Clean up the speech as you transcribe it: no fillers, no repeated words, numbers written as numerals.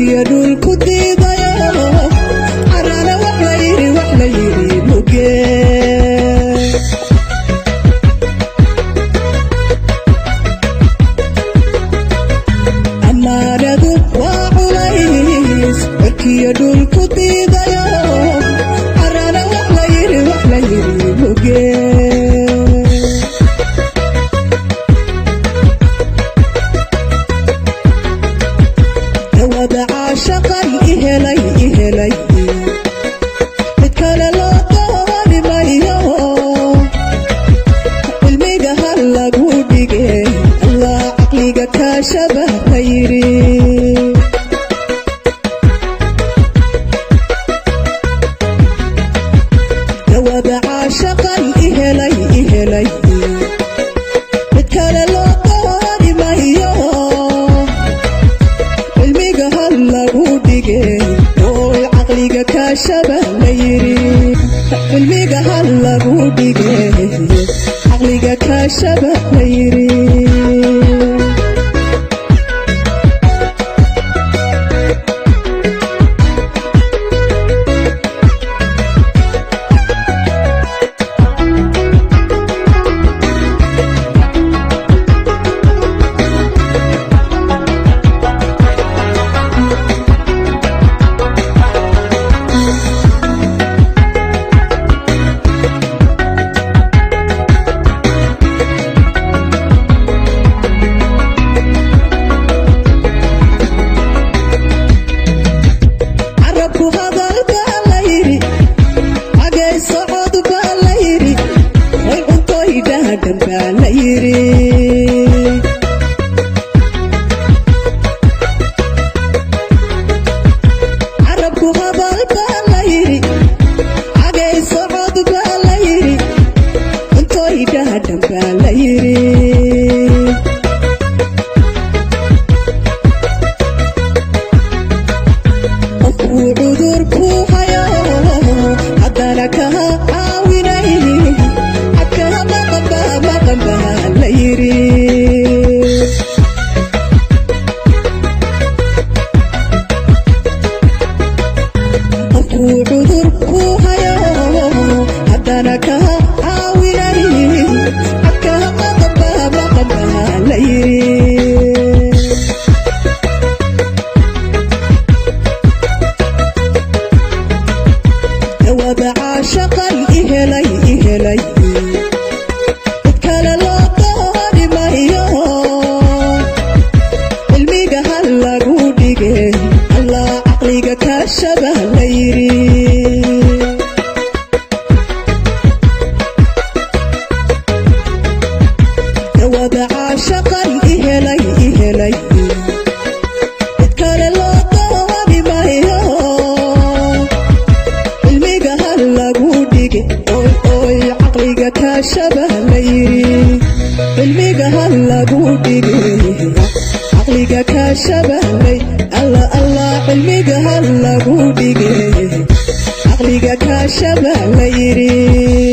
cirkiya dhulku diidayo carana wax la yiri muge amaanadu waa culays cirkiya dhulku diidayo carana wax la yiri muge shaqan ihelay mid kale loo dooni mayo cilmiga hal lagu dhigay allah caqliga ka shabaha yiri dawada shaqan ihelay mid kale loo dooni mayo عقليك كاشبه ليري علميك هلا بوديك عقليك كاشبه ليري عقليك كاشبه ليري